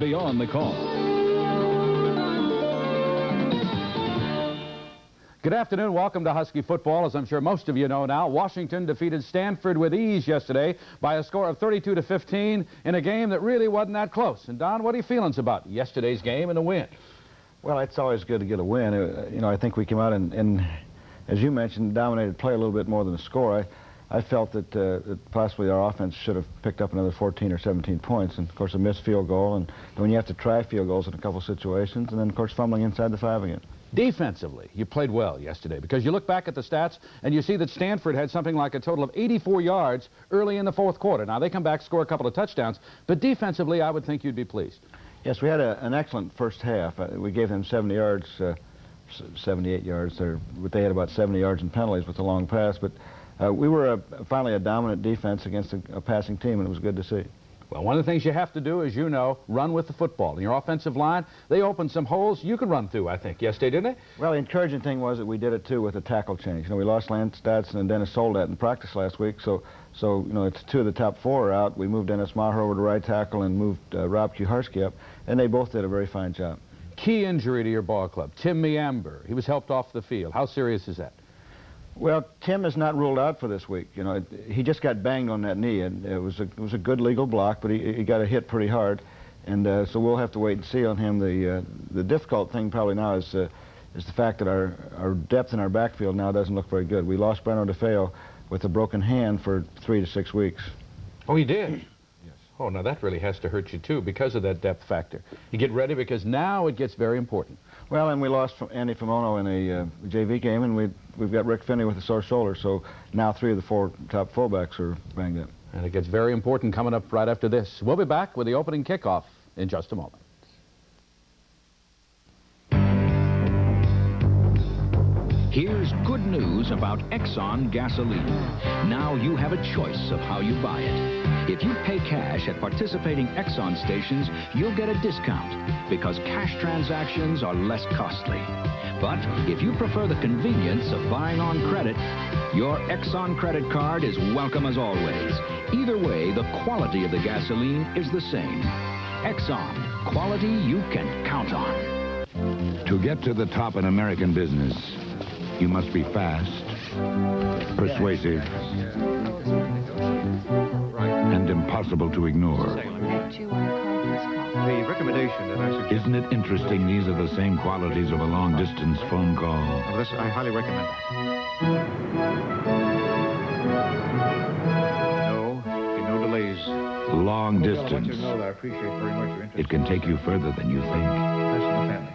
Beyond the call. Good afternoon. Welcome to Husky football. As I'm sure most of you know now, Washington defeated Stanford with ease yesterday by a score of 32-15 in a game that really wasn't that close. And Don, what are your feelings about yesterday's game and the win? Well, it's always good to get a win. I think we came out and as you mentioned, dominated play a little bit more than a score. I felt that possibly our offense should have picked up another 14 or 17 points, and of course a missed field goal, and when you have to try field goals in a couple situations, and then of course fumbling inside the 5 again. Defensively, you played well yesterday, because you look back at the stats and you see that Stanford had something like a total of 84 yards early in the fourth quarter. Now they come back, score a couple of touchdowns, but defensively I would think you'd be pleased. Yes, we had an excellent first half. We gave them 70 yards, 78 yards, but they had about 70 yards in penalties with the long pass, but we were finally a dominant defense against a passing team, and it was good to see. Well, one of the things you have to do, as you know, run with the football. In your offensive line, they opened some holes you could run through, I think. Yesterday, didn't they? Well, the encouraging thing was that we did it, too, with a tackle change. We lost Lance Statson and Dennis Soldat in practice last week, so it's two of the top four are out. We moved Dennis Maher over to right tackle and moved Husky up, and they both did a very fine job. Key injury to your ball club, Tim Meamber. He was helped off the field. How serious is that? Well, Tim is not ruled out for this week. He just got banged on that knee, and it was a good legal block, but he got hit pretty hard, and so we'll have to wait and see on him. The difficult thing probably now is the fact that our depth in our backfield now doesn't look very good. We lost Breno DeFeo with a broken hand for 3 to 6 weeks. Oh, he did? Yes. Oh, now that really has to hurt you too because of that depth factor. You get ready because now it gets very important. Well, and we lost Andy Fimono in a JV game, and we've got Rick Finney with a sore shoulder, so now 3 of the 4 top fullbacks are banged up. And it gets very important coming up right after this. We'll be back with the opening kickoff in just a moment. Here's good news about Exxon gasoline. Now you have a choice of how you buy it. If you pay cash at participating Exxon stations, you'll get a discount because cash transactions are less costly. But if you prefer the convenience of buying on credit, your Exxon credit card is welcome as always. Either way, the quality of the gasoline is the same. Exxon, quality you can count on. To get to the top in American business, you must be fast, persuasive, and impossible to ignore. The recommendation that I suggest... Isn't it interesting these are the same qualities of a long-distance phone call? Well, this, I highly recommend it. No delays. Long Well, distance. I want you to know that I appreciate very much your interest. It can take you further than you think. That's in the family.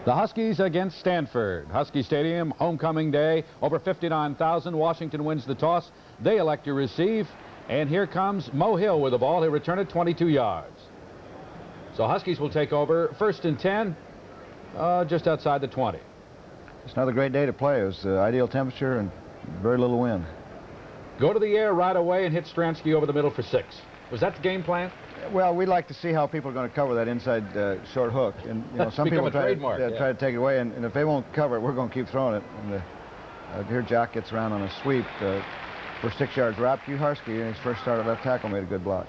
The Huskies against Stanford. Husky Stadium, homecoming day, over 59,000. Washington wins the toss. They elect to receive. And here comes Mo Hill with the ball. He'll return it 22 yards. So Huskies will take over. 1st and 10, just outside the 20. It's another great day to play. It was ideal temperature and very little wind. Go to the air right away and hit Stransky over the middle for 6. Was that the game plan? Well, we'd like to see how people are going to cover that inside short hook. And some people try to take it away, and if they won't cover it, we're going to keep throwing it. And here Jock gets around on a sweep for 6 yards. Husky, in his first start at left tackle, made a good block.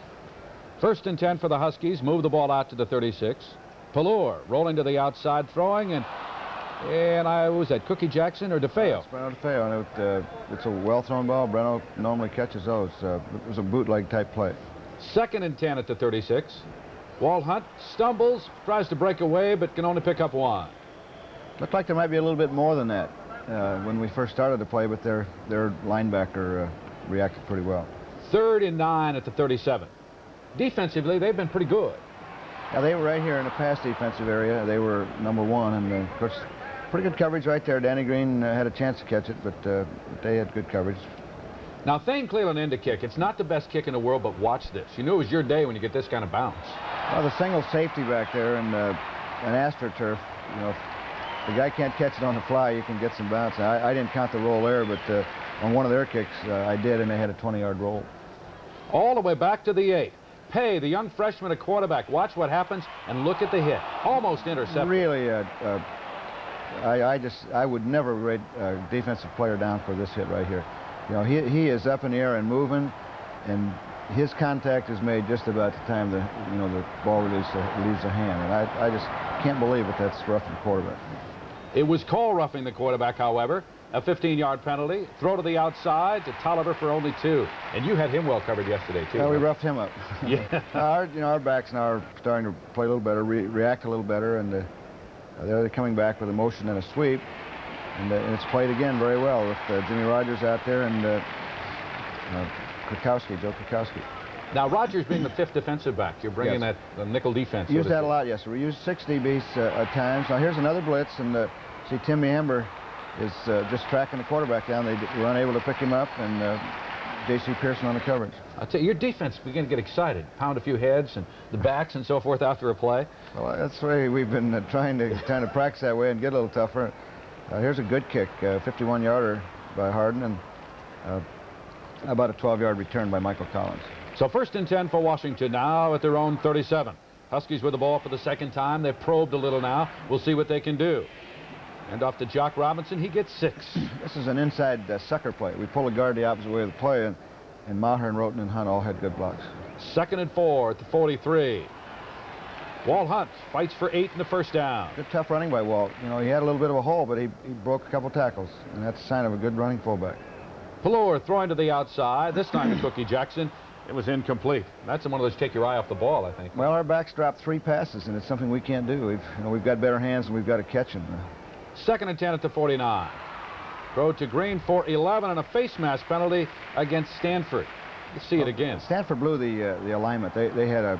1st and 10 for the Huskies. Move the ball out to the 36. Pallure rolling to the outside, throwing, and was that Cookie Jackson or DeFeo? It's Breno DeFeo, and it's a well-thrown ball. Breno normally catches those. It was a bootleg type play. 2nd and 10 at the 36. Walt Hunt stumbles, tries to break away, but can only pick up 1. Looked like there might be a little bit more than that when we first started to play, but their linebacker reacted pretty well. 3rd and 9 at the 37. Defensively, they've been pretty good. Yeah, they were right here in the pass defensive area. They were number 1, and of course, pretty good coverage right there. Danny Green had a chance to catch it, but they had good coverage. Now, Thane Cleveland in to kick. It's not the best kick in the world, but watch this. You knew it was your day when you get this kind of bounce. Well, the single safety back there and AstroTurf, if the guy can't catch it on the fly, you can get some bounce. I didn't count the roll there, but on one of their kicks, I did, and they had a 20-yard roll. All the way back to the 8. Pay, the young freshman at quarterback. Watch what happens, and look at the hit. Almost intercepted. Really, I would never rate a defensive player down for this hit right here. He is up in the air and moving, and his contact is made just about the time the ball leaves the hand, and I just can't believe it. That's roughing the quarterback. It was called roughing the quarterback, however. A 15-yard penalty. Throw to the outside to Tolliver for only 2. And you had him well covered yesterday, too. Yeah, we roughed him up. Yeah. Our backs now are starting to play a little better, react a little better, and they're coming back with a motion and a sweep. And it's played again very well with Jimmy Rogers out there and Joe Krakowski. Now, Rogers being the 5th defensive back, you're bringing Yes. that nickel defense. Use that a lot, yes. We use 6 DBs at times. Now, here's another blitz, and see Timmy Amber is just tracking the quarterback down. They were unable to pick him up, and J.C. Pearson on the coverage. I'll tell you, your defense began to get excited. Pound a few heads and the backs and so forth after a play. Well, that's the way we've been trying to practice that way and get a little tougher. Here's a good kick, 51-yarder by Harden, and about a 12-yard return by Michael Collins. So 1st and 10 for Washington now at their own 37. Huskies with the ball for the 2nd time. They've probed a little now. We'll see what they can do. And off to Jock Robinson, he gets 6. This is an inside sucker play. We pull a guard the opposite way of the play, and Maher and Roten and Hunt all had good blocks. 2nd and 4 at the 43. Walt Hunt fights for 8 in the 1st down. Good tough running by Walt. He had a little bit of a hole, but he broke a couple tackles, and that's a sign of a good running fullback. Pallure throwing to the outside, this time to Cookie Jackson. It was incomplete. That's one of those take your eye off the ball, I think. Well, our backs dropped 3 passes, and it's something we can't do. We've got better hands, and we've got to catch them. 2nd and 10 at the 49. Throw to Green for 11 and a face mask penalty against Stanford. Let's see it again. Stanford blew the alignment. They had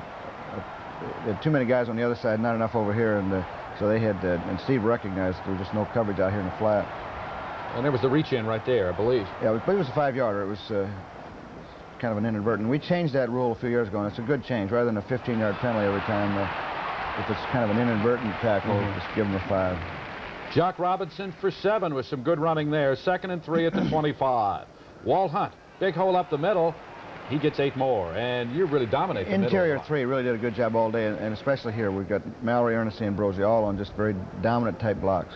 too many guys on the other side, not enough over here, and so they had. And Steve recognized there was just no coverage out here in the flat. And there was the reach in right there, I believe. Yeah, but it was a 5-yarder. It was kind of an inadvertent. We changed that rule a few years ago, and it's a good change. Rather than a 15-yard penalty every time, if it's kind of an inadvertent tackle, just give them a 5. Jock Robinson for 7 with some good running there. 2nd and 3 at the 25. Walt Hunt, big hole up the middle. He gets 8 more, and you really dominate the Interior middle. 3 really did a good job all day, and especially here. We've got Mallory, Ernest, and Brosey all on just very dominant type blocks.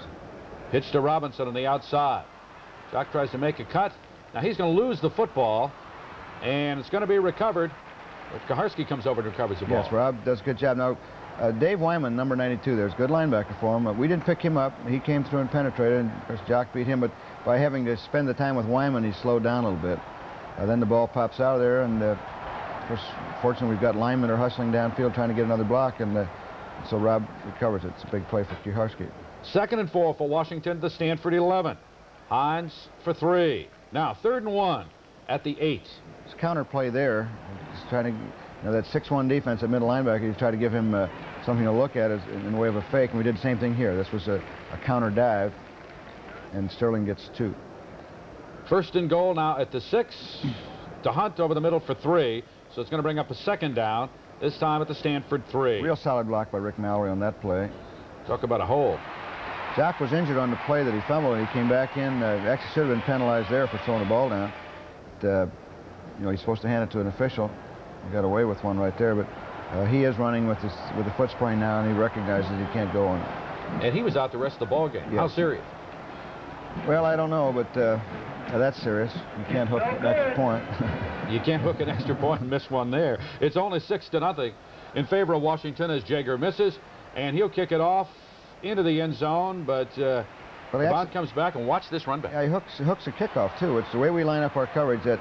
Pitch to Robinson on the outside. Jock tries to make a cut. Now he's going to lose the football, and it's going to be recovered. But Kaharski comes over and recovers the ball. Yes, Rob does a good job. Now, Dave Wyman, number 92, there's a good linebacker for him. We didn't pick him up. He came through and penetrated, and of course Jock beat him, but by having to spend the time with Wyman, he slowed down a little bit. Then the ball pops out of there, and of course, fortunately, we've got linemen are hustling downfield trying to get another block, and so Rob recovers it. It's a big play for Kuharski. 2nd and 4 for Washington, the Stanford 11. Hines for 3. Now 3rd and 1 at the 8. It's a counter play there. He's trying to, that 6-1 defense at middle linebacker, he's trying to give him something to look at in the way of a fake, and we did the same thing here. This was a counter dive, and Sterling gets 2. 1st and goal now at the 6. To Hunt over the middle for 3. So it's going to bring up a 2nd down, this time at the Stanford 3. Real solid block by Rick Mallory on that play. Talk about a hole. Jock was injured on the play that he fumbled, and he came back in. Actually should have been penalized there for throwing the ball down. But, he's supposed to hand it to an official. He got away with one right there, but he is running with the foot sprain now, and he recognizes he can't go on it. And he was out the rest of the ball game. Yes. How serious? Well, I don't know, but that's serious. You can't hook an extra point. You can't hook an extra point and miss one there. It's only 6-0 in favor of Washington as Jager misses, and he'll kick it off into the end zone, but Bond comes back, and watch this run back. Yeah, he hooks a kickoff too. It's the way we line up our coverage that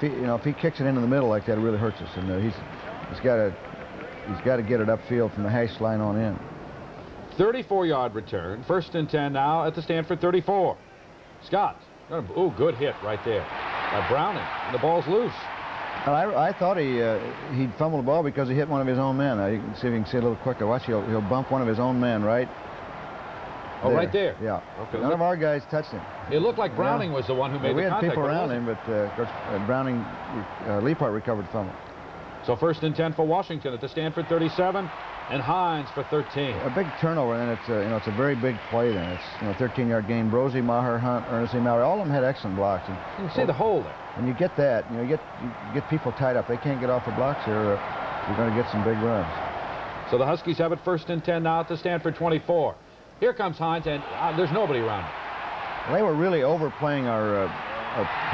if he kicks it into the middle like that, it really hurts us, and he's got to get it upfield from the hash line on in. 34-yard return. 1st and 10 now at the Stanford 34. Scott. Oh, good hit right there by Browning. And the ball's loose. Well, I thought he'd fumble the ball because he hit one of his own men. You can see if you can see it a little quicker. Watch, he'll bump one of his own men right. Oh, there. Right there. Yeah. Okay. None of our guys touched him. It looked like Browning was the one who made the contact. We had people around him, but of course, Browning, Leapart recovered the fumble. So 1st and 10 for Washington at the Stanford 37, and Hines for 13. A big turnover, and it's a very big play. Then it's 13-yard gain. Brosey, Maher, Hunt, Ernest, Mallory, all of them had excellent blocks. And you can see the hole there. When you get that, you get people tied up. They can't get off the blocks here. You're going to get some big runs. So the Huskies have it 1st and 10 now at the Stanford 24. Here comes Hines, and there's nobody around him. Well, they were really overplaying our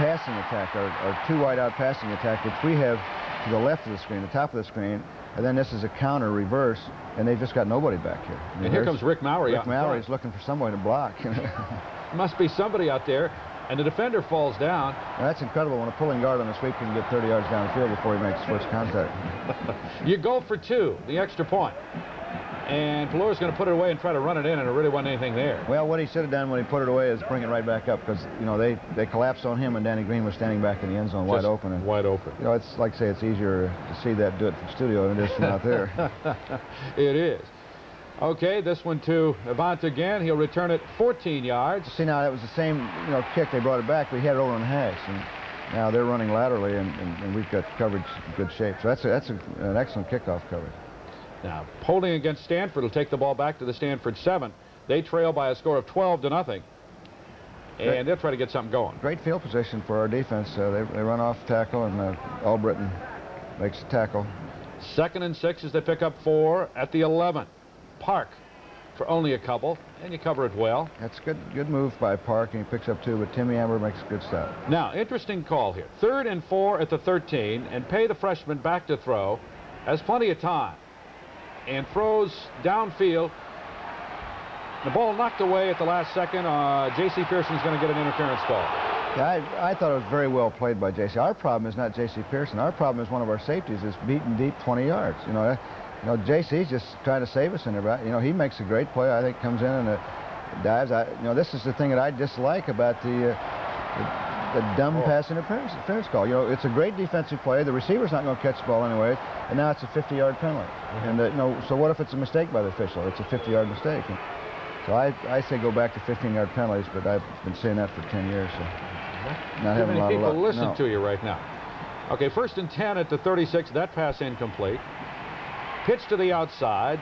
passing attack, our 2 wide out passing attack, which we have to the left of the screen, the top of the screen, and then this is a counter reverse, and they've just got nobody back here. I mean, and here comes Rick Mowry. Rick Mowry's looking for somebody to block. Must be somebody out there, and the defender falls down. Well, that's incredible when a pulling guard on a sweep can get 30 yards down the field before he makes first contact. You go for 2, the extra point. And Pelur's going to put it away and try to run it in, and it really wasn't anything there. Well, what he should have done when he put it away is bring it right back up, because, you know, they collapsed on him, and Danny Green was standing back in the end zone wide open. And, wide open. You know, it's like I say, it's easier to see that do it from the studio than it is from out there. It is. Okay, this one to Avant again. He'll return it 14 yards. See, now that was the same, you know, kick. They brought it back. We had it over on the hash, and now they're running laterally, and we've got coverage in good shape. So that's an excellent kickoff coverage. Now, holding against Stanford will take the ball back to the Stanford 7. They trail by a score of 12-0, and they'll try to get something going. Great field position for our defense. They run off tackle, and Albritton makes the tackle. 2nd and 6 as they pick up 4 at the 11. Park for only a couple, and you cover it well. That's good move by Park, and he picks up 2, but Timmy Amber makes a good stop. Now, interesting call here. 3rd and 4 at the 13, and pay the freshman back to throw. Has plenty of time, and throws downfield. The ball knocked away at the last second. J.C. Pearson's going to get an interference call. Yeah, I thought it was very well played by J.C. Our problem is not J.C. Pearson. Our problem is one of our safeties is beaten deep 20 yards. You know, J.C.'s just trying to save us in there. You know, he makes a great play. I think comes in and dives. You know, this is the thing that I dislike about the dumb pass interference call. You know, it's a great defensive play. The receiver's not going to catch the ball anyway, and now it's a 50-yard penalty. And you know, so what if it's a mistake by the official? It's a 50-yard mistake. And so I say go back to 15-yard penalties, but I've been saying that for 10 years. So not having a lot of luck. People listen to you right now. Okay, 1st and 10 at the 36. That pass incomplete. Pitch to the outside.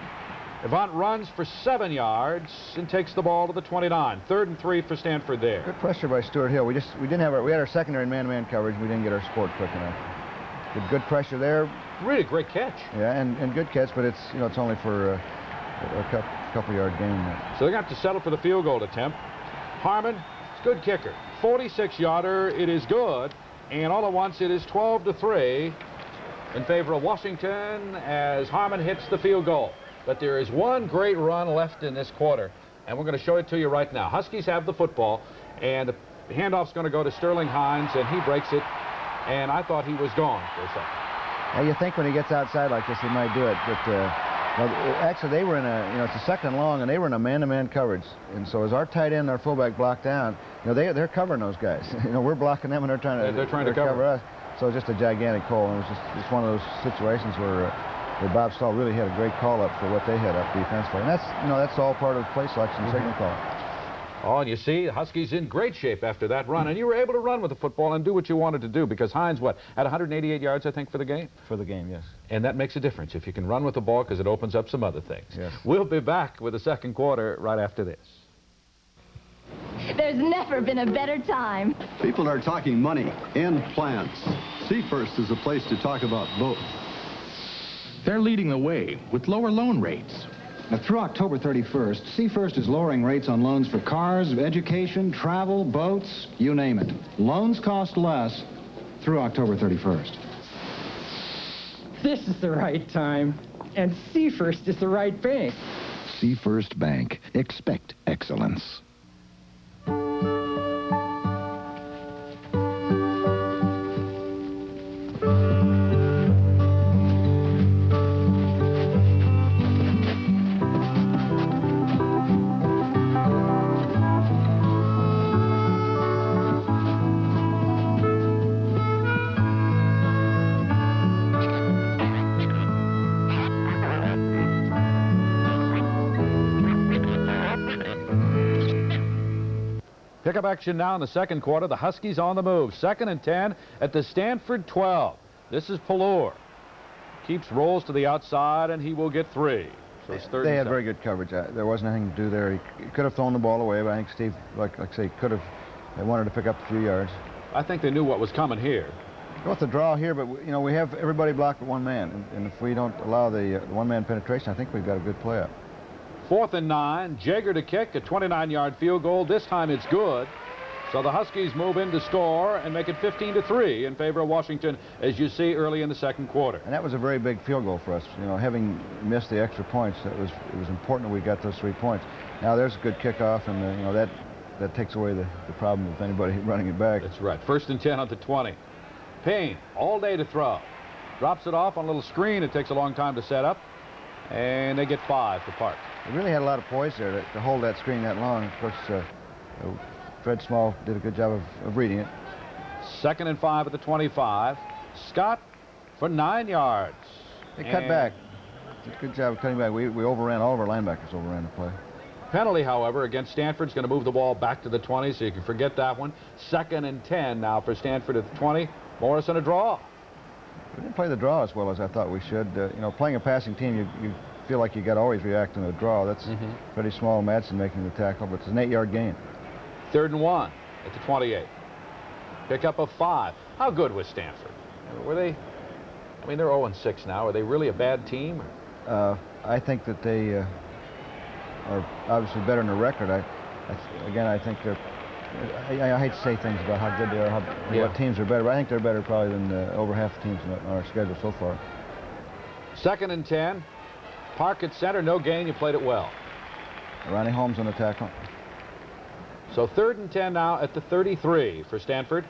Avant runs for 7 yards and takes the ball to the 29. 3rd and 3 for Stanford there. Good pressure by Stuart Hill. We had our secondary man-to-man coverage. We didn't get our support quick enough. Good pressure there. Really great catch. Yeah, and good catch, but it's, you know, it's only for a couple-yard gain. So they're going to have to settle for the field goal attempt. Harmon, it's good kicker. 46-yarder. It is good, and all at once it is 12-3 in favor of Washington as Harmon hits the field goal. But there is one great run left in this quarter, and we're going to show it to you right now. Huskies have the football, and the handoff's going to go to Sterling Hines, and he breaks it, and I thought he was gone for a second. Well, you think when he gets outside like this, he might do it, but well, actually they were in a, you know, it's a 2nd and long, and they were in a man-to-man coverage, and so as our tight end, our fullback blocked down, you know, they're covering those guys. You know, we're blocking them, and they're trying to cover us. So it's just a gigantic hole, and it was just one of those situations where Bob Stahl really had a great call-up for what they had up defensively. And that's, you know, that's all part of the play selection and signal call. Oh, and you see, the Huskies in great shape after that run, and you were able to run with the football and do what you wanted to do, because Hines, what, had 188 yards, I think, for the game? For the game, yes. And that makes a difference if you can run with the ball, because it opens up some other things. Yes. We'll be back with the 2nd quarter right after this. There's never been a better time. People are talking money and plans. Seafirst is a place to talk about both. They're leading the way with lower loan rates. Now, through October 31st, Seafirst is lowering rates on loans for cars, education, travel, boats, you name it. Loans cost less through October 31st. This is the right time, and Seafirst is the right bank. Seafirst Bank. Expect excellence. Pickup action now in the 2nd quarter. The Huskies on the move. 2nd and 10 at the Stanford 12. This is Pelur. Rolls to the outside, and he will get 3. So it's 3rd. They had very good coverage. There wasn't anything to do there. He could have thrown the ball away, but I think Steve, like I say, could have. They wanted to pick up a few yards. I think they knew what was coming here. Go with the draw here, but you know, we have everybody blocked with one man, and if we don't allow the one-man penetration, I think we've got a good play up. 4th and 9. Jaeger to kick a 29-yard field goal. This time it's good. So the Huskies move in to score and make it 15-3 in favor of Washington, as you see early in the second quarter. And that was a very big field goal for us. You know, having missed the extra points, it was important that we got those 3 points. Now there's a good kickoff, and you know, that takes away the problem of anybody running it back. That's right. 1st and 10 at the 20. Payne all day to throw. Drops it off on a little screen. It takes a long time to set up, and they get 5 to Park. They really had a lot of poise there to hold that screen that long. Of course, Fred Small did a good job of reading it. 2nd and 5 at the 25. Scott for 9 yards. They cut back. Good job of cutting back. We overran, all of our linebackers overran the play. Penalty, however, against Stanford is going to move the ball back to the 20, so you can forget that one. 2nd and 10 now for Stanford at the 20. Morris on a draw. We didn't play the draw as well as I thought we should. You know, playing a passing team, you feel like you got to always react in a draw. That's pretty small. Madsen making the tackle, but it's an 8-yard gain. 3rd and 1 at the 28. Pickup of 5. How good was Stanford? Were they? I mean, they're 0-6 now. Are they really a bad team? I think that they are obviously better in the record. Again, I think they're. I hate to say things about how good they are, what teams are better, but I think they're better probably than over half the teams on our schedule so far. 2nd and 10. Park at center, no gain. You played it well. Ronnie Holmes on the tackle. So 3rd and 10 now at the 33 for Stanford.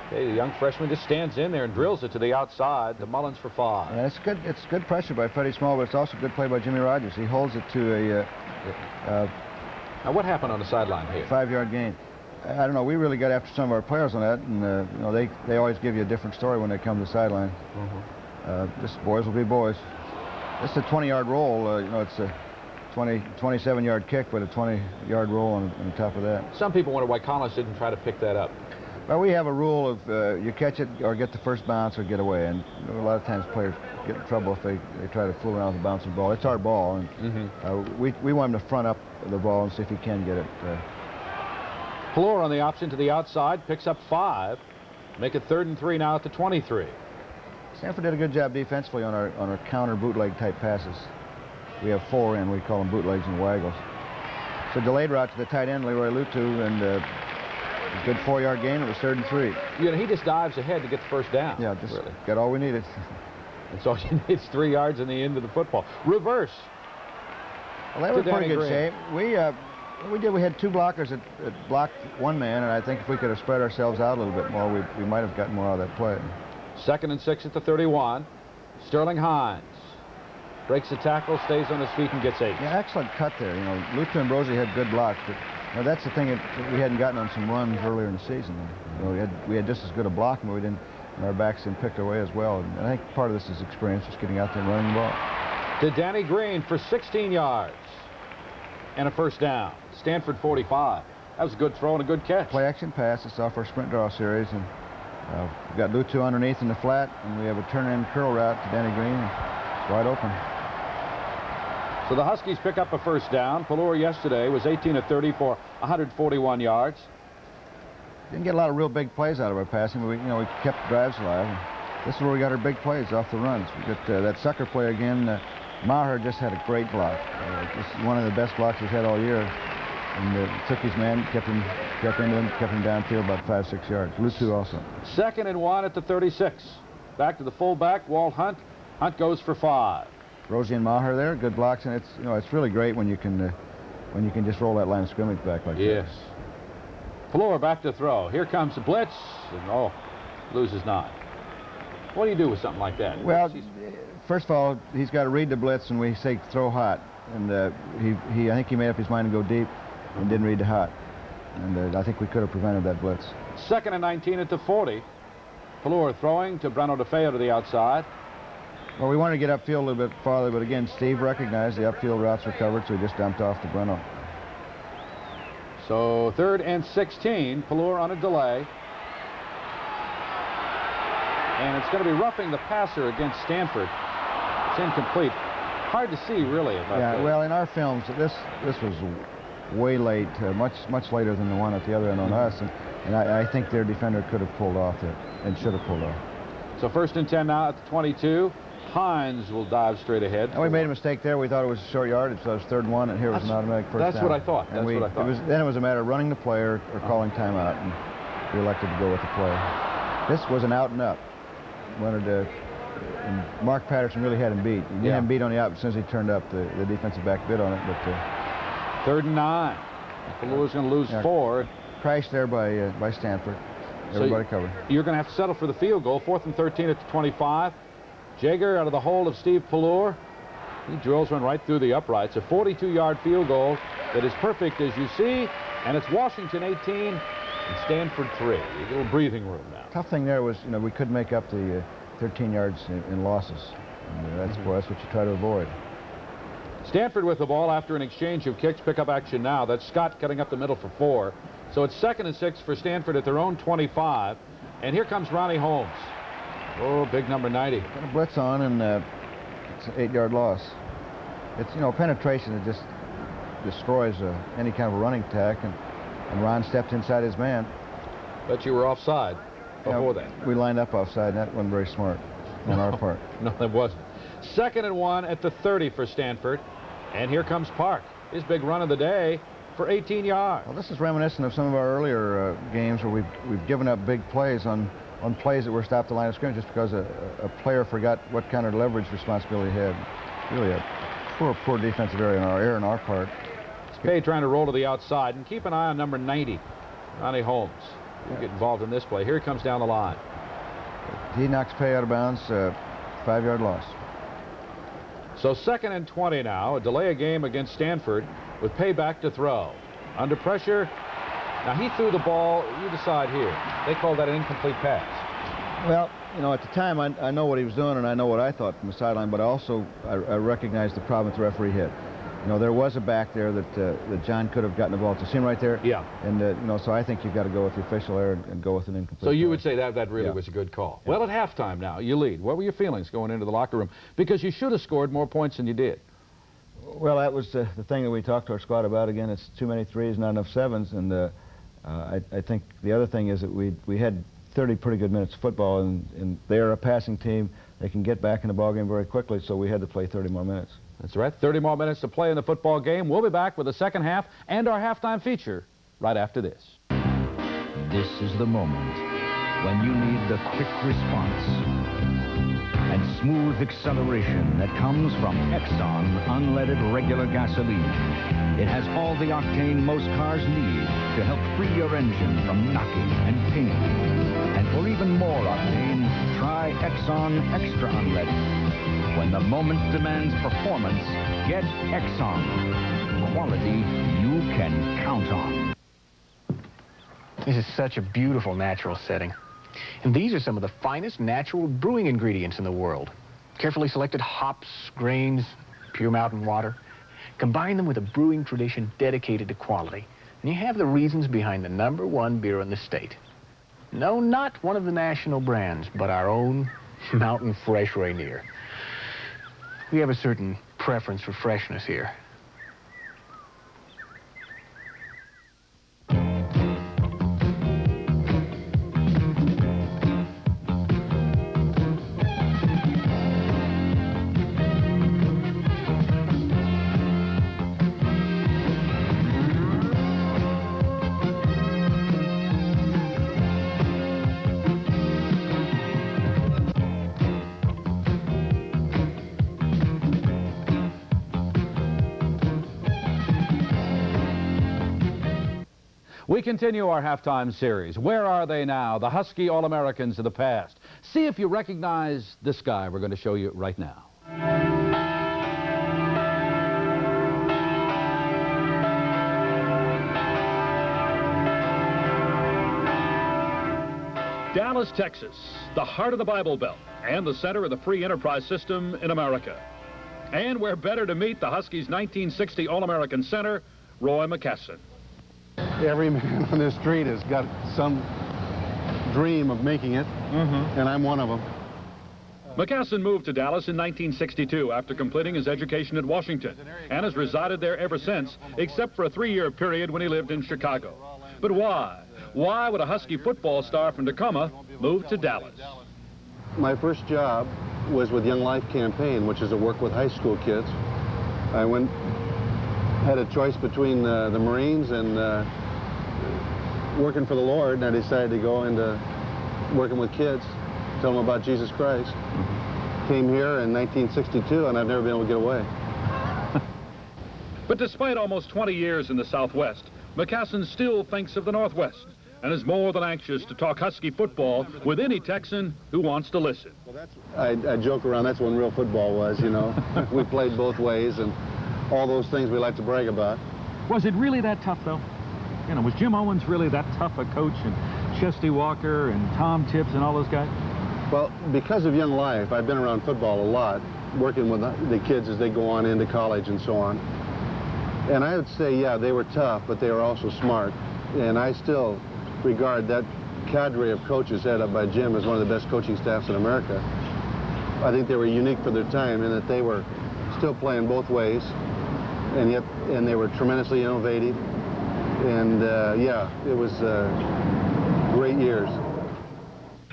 Okay, the young freshman just stands in there and drills it to the outside. The Mullins for 5. Yeah, it's good. It's good pressure by Freddie Small, but it's also good play by Jimmy Rogers. He holds it to a. Now, what happened on the sideline here? 5-yard gain. I don't know. We really got after some of our players on that, and you know, they always give you a different story when they come to the sideline. Just boys will be boys. This is a 20-yard roll. You know, it's a 27-yard kick, but a 20-yard roll on top of that. Some people wonder why Collins didn't try to pick that up. Well, we have a rule of you catch it or get the first bounce or get away, and a lot of times players get in trouble if they try to fool around with a bouncing ball. It's our ball, and we want him to front up the ball and see if he can get it. Plur on the option to the outside, picks up 5. Make it 3rd and 3 now at the 23. Stanford did a good job defensively on our counter bootleg type passes. We have 4 in. We call them bootlegs and waggles. So delayed route to the tight end, Leroy Lutu, and a good 4-yard gain. It was 3rd and 3. You know, he just dives ahead to get the first down. Yeah, just got all we needed. That's all you need. 3 yards in the end of the football. Reverse. Well, they were in pretty good shape. We had 2 blockers that blocked 1 man, and I think if we could have spread ourselves out a little bit more, we might have gotten more out of that play. 2nd and 6 at the 31. Sterling Hines breaks the tackle, stays on his feet, and gets 8. Yeah, excellent cut there. You know, Lutu and Brozy had good blocks, but you know, that's the thing that we hadn't gotten on some runs earlier in the season. You know, we had just as good a block, but we didn't. And our backs didn't pick their way as well. And I think part of this is experience, just getting out there and running the ball. To Danny Green for 16 yards and a first down. Stanford 45. That was a good throw and a good catch. Play action pass. It's off our sprint draw series, and we've got Lutu underneath in the flat, and we have a turn-in curl route to Danny Green. It's wide open. So the Huskies pick up a first down. Plur yesterday was 18 of 30 for 141 yards. Didn't get a lot of real big plays out of our passing, but we kept drives alive. And this is where we got our big plays off the runs. We got that sucker play again. Maher just had a great block. Just one of the best blocks he's had all year. And took his man, kept him downfield about 5-6 yards. Lutu also. 2nd and 1 at the 36. Back to the fullback, Walt Hunt. Hunt goes for 5. Rosie and Maher there, good blocks, and it's really great when you can just roll that line of scrimmage back like that. Yes. Plur back to throw. Here comes the blitz, and loses 9. What do you do with something like that? Well, first of all, he's got to read the blitz, and we say throw hot, and I think he made up his mind to go deep and didn't read the hot, and I think we could have prevented that blitz. 2nd and 19 at the 40. Plur throwing to Breno DeFeo to the outside. Well, we wanted to get upfield a little bit farther, but again, Steve recognized the upfield routes were covered, so he just dumped off to Breno. So 3rd and 16, Plur on a delay. And it's going to be roughing the passer against Stanford. It's incomplete. Hard to see, really. Yeah, well, in our films, this was way late, much later than the one at the other end on us, and I think their defender could have pulled off it and should have pulled off. So 1st and 10 now at the 22. Hines will dive straight ahead. And we made a mistake there. We thought it was a short yardage, so it was 3rd and 1, and here was an automatic first down. That's what I thought. That's what I thought. Then it was a matter of running the play or calling timeout, and we elected to go with the play. This was an out and up. And Mark Patterson really had him beat. He had him beat on the out, but as soon as he turned up, the defensive back bid on it. But 3rd and 9. Lewis going to lose 4. Crashed there by Stanford. Everybody covered. You're going to have to settle for the field goal. 4th and 13 at the 25. Jager out of the hold of Steve Pallure. He drills one right through the uprights. A 42-yard field goal that is perfect, as you see. And it's Washington 18 and Stanford 3. A little breathing room now. Tough thing there was, we couldn't make up the 13 yards in losses. And that's what you try to avoid. Stanford with the ball after an exchange of kicks. Pick up action now. That's Scott cutting up the middle for 4. So it's 2nd and 6 for Stanford at their own 25. And here comes Ronnie Holmes. Oh, big number 90. Got a blitz on, and it's an 8-yard loss. It's, penetration that just destroys any kind of a running attack, and Ron stepped inside his man. But you were offside before that. We lined up offside, and that wasn't very smart on our part. No, that wasn't. 2nd and 1 at the 30 for Stanford. And here comes Park. His big run of the day for 18 yards. Well, this is reminiscent of some of our earlier games where we've given up big plays on plays that were stopped at the line of scrimmage just because a player forgot what kind of leverage responsibility he had. Really a poor defensive error on our part. Kay trying to roll to the outside, and keep an eye on number 90, Ronnie Holmes. He'll get involved in this play. Here he comes down the line. He knocks Pay out of bounds, 5-yard loss. So 2nd and 20 now, a delay of game against Stanford with Pay back to throw. Under pressure. Now he threw the ball, you decide here. They call that an incomplete pass. Well, at the time I know what he was doing and I know what I thought from the sideline, but also I recognized the problem that the referee hit. There was a back there that John could have gotten the ball to. See him right there? Yeah. And, so I think you've got to go with the official error and go with an incomplete So you pass. would say that really was a good call. Yeah. Well, at halftime now, you lead. What were your feelings going into the locker room? Because you should have scored more points than you did. Well, that was the thing that we talked to our squad about. Again, it's too many threes, not enough sevens, and I think the other thing is that we had 30 pretty good minutes of football, and they're a passing team. They can get back in the ballgame very quickly, so we had to play 30 more minutes. That's right. 30 more minutes to play in the football game. We'll be back with the second half and our halftime feature right after this. This is the moment when you need the quick response and smooth acceleration that comes from Exxon unleaded regular gasoline. It has all the octane most cars need to help free your engine from knocking and pinging. And for even more octane, try Exxon Extra Unleaded. When the moment demands performance, get Exxon. Quality you can count on. This is such a beautiful natural setting. And these are some of the finest natural brewing ingredients in the world. Carefully selected hops, grains, pure mountain water. Combine them with a brewing tradition dedicated to quality. And you have the reasons behind the #1 beer in the state. No, not one of the national brands, but our own Mountain Fresh Rainier. We have a certain preference for freshness here. We continue our halftime series. Where are they now? The Husky All-Americans of the past. See if you recognize this guy we're going to show you right now. Dallas, Texas, the heart of the Bible Belt and the center of the free enterprise system in America. And where better to meet the Huskies' 1960 All-American center, Roy McCassin. Every man on this street has got some dream of making it, and I'm one of them. McCassin moved to Dallas in 1962 after completing his education at Washington and has resided there ever since, except for a 3-year period when he lived in Chicago. But why? Why would a Husky football star from Tacoma move to Dallas? My first job was with Young Life Campaign, which is a work with high school kids. I had a choice between the Marines and working for the Lord, and I decided to go into working with kids, tell them about Jesus Christ. Came here in 1962, and I've never been able to get away. But despite almost 20 years in the Southwest, McCasson still thinks of the Northwest and is more than anxious to talk Husky football with any Texan who wants to listen. I joke around, that's when real football was, you know. We played both ways and all those things we like to brag about. Was it really that tough, though? You know, was Jim Owens really that tough a coach, and Chesty Walker and Tom Tibbs and all those guys? Well, because of Young Life, I've been around football a lot, working with the kids as they go on into college and so on. And I would say, yeah, they were tough, but they were also smart. And I still regard that cadre of coaches headed up by Jim as one of the best coaching staffs in America. I think they were unique for their time in that they were still playing both ways, and they were tremendously innovative. And yeah, it was great years.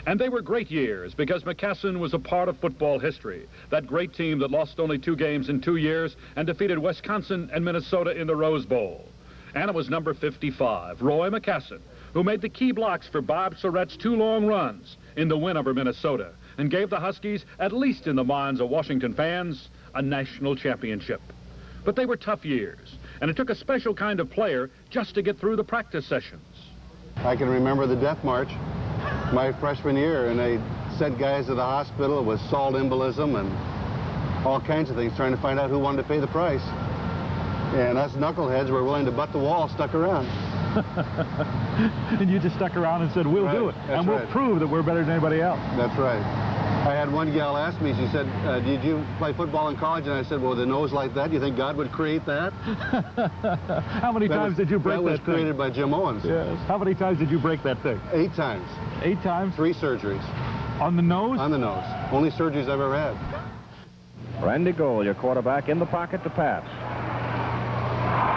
And they were great years because McCasson was a part of football history. That great team that lost only 2 games in 2 years and defeated Wisconsin and Minnesota in the Rose Bowl. And it was number 55, Roy McCasson, who made the key blocks for Bob Surratt's 2 long runs in the win over Minnesota and gave the Huskies, at least in the minds of Washington fans, a national championship. But they were tough years, and it took a special kind of player just to get through the practice sessions. I can remember the death march my freshman year, and they sent guys to the hospital with salt embolism and all kinds of things, trying to find out who wanted to pay the price. And us knuckleheads were willing to butt the wall, stuck around. And you just stuck around and said, we'll do it. And we'll prove that we're better than anybody else. That's right. I had one gal ask me, she said, did you play football in college? And I said, well, with a nose like that, you think God would create that? How many times did you break that thing? That was created by Jim Owens. Yes. How many times did you break that thing? 8 times. 8 times? 3 surgeries. On the nose? On the nose. Only surgeries I've ever had. Randy Gold, your quarterback, in the pocket to pass.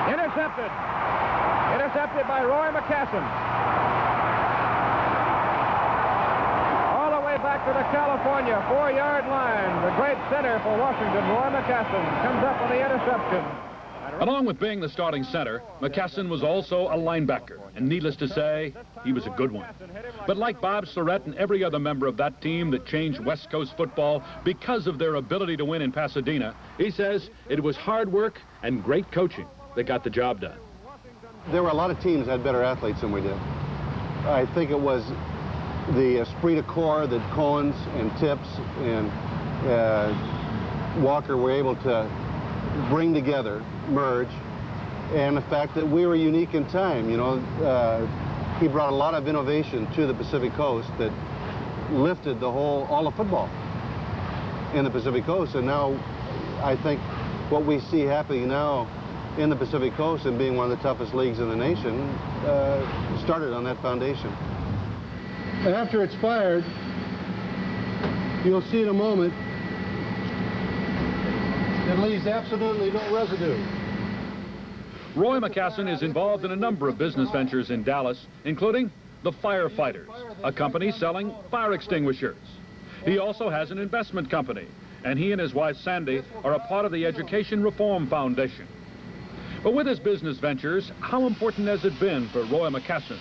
Intercepted. Intercepted by Roy McCasson. Back to the California 4-yard line. The great center for Washington, Roy McCasson, comes up on the interception. Along with being the starting center, McCasson was also a linebacker, and needless to say, he was a good one. But like Bob Surratt and every other member of that team that changed West Coast football because of their ability to win in Pasadena, he says it was hard work and great coaching that got the job done. There were a lot of teams that had better athletes than we did. I think it was the esprit de corps that Cohens and Tips and Walker were able to bring together, merge, and the fact that we were unique in time. You know, he brought a lot of innovation to the Pacific Coast that lifted all of football in the Pacific Coast. And now I think what we see happening now in the Pacific Coast and being one of the toughest leagues in the nation started on that foundation. After it's fired, you'll see in a moment, it leaves absolutely no residue. Roy McCasson is involved in a number of business ventures in Dallas, including the Firefighters, a company selling fire extinguishers. He also has an investment company, and he and his wife Sandy are a part of the Education Reform Foundation. But with his business ventures, how important has it been for Roy McCasson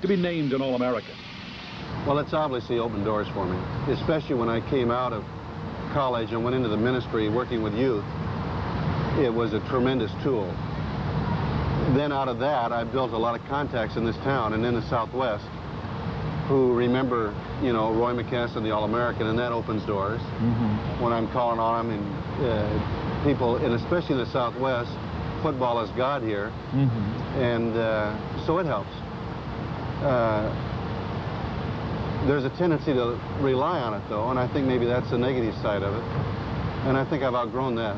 to be named an All-American? Well, it's obviously opened doors for me, especially when I came out of college and went into the ministry working with youth. It was a tremendous tool. Then out of that, I built a lot of contacts in this town and in the Southwest who remember, you know, Roy McCasson, the All-American, and that opens doors. When I'm calling on them, and people, and especially in the Southwest, football is God here, and so it helps. There's a tendency to rely on it, though, and I think maybe that's the negative side of it, and I think I've outgrown that.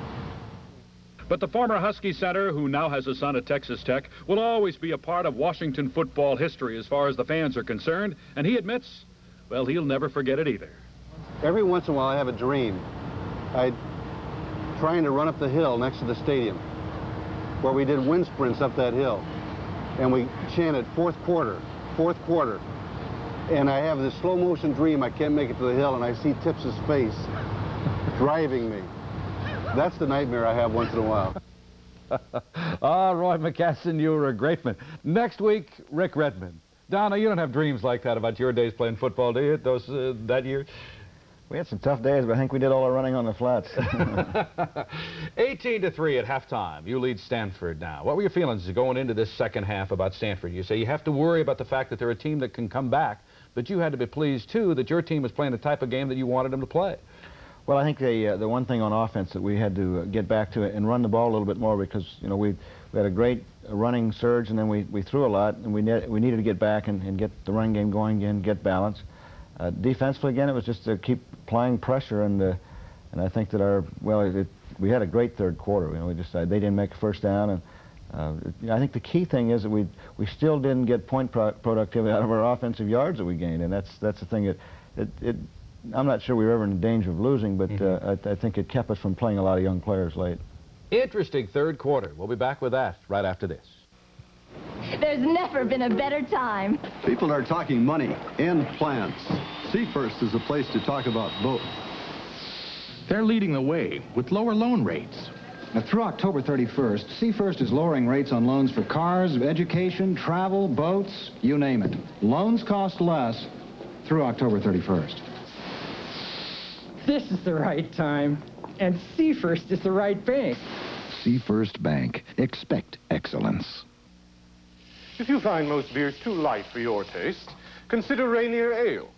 But the former Husky center, who now has a son at Texas Tech, will always be a part of Washington football history as far as the fans are concerned, and he admits, well, he'll never forget it either. Every once in a while I have a dream. I'm trying to run up the hill next to the stadium, where we did wind sprints up that hill, and we chanted fourth quarter, fourth quarter. And I have this slow motion dream, I can't make it to the hill, and I see Tips's face driving me. That's the nightmare I have once in a while. Roy McCassin, you were a great man. Next week, Rick Redmond. Donna, you don't have dreams like that about your days playing football, do you? That year? We had some tough days, but I think we did all our running on the flats. 18-3 at halftime. You lead Stanford now. What were your feelings going into this second half about Stanford? You say you have to worry about the fact that they're a team that can come back, but you had to be pleased, too, that your team was playing the type of game that you wanted them to play. Well, I think the one thing on offense that we had to get back to and run the ball a little bit more, because we had a great running surge, and then we threw a lot, and we needed to get back and get the running game going again, get balance. Defensively, again, it was just to keep applying pressure, and I think that we had a great third quarter. They didn't make a first down, and I think the key thing is that we still didn't get point productivity out of our offensive yards that we gained, and that's the thing that I'm not sure we were ever in danger of losing, but I think it kept us from playing a lot of young players late. Interesting third quarter. We'll be back with that right after this. There's never been a better time. People are talking money and plants. See First is a place to talk about both. They're leading the way with lower loan rates. Now, through October 31st, See First is lowering rates on loans for cars, education, travel, boats, you name it. Loans cost less through October 31st. This is the right time, and See First is the right bank. See First Bank. Expect excellence. If you find most beers too light for your taste, consider Rainier Ale.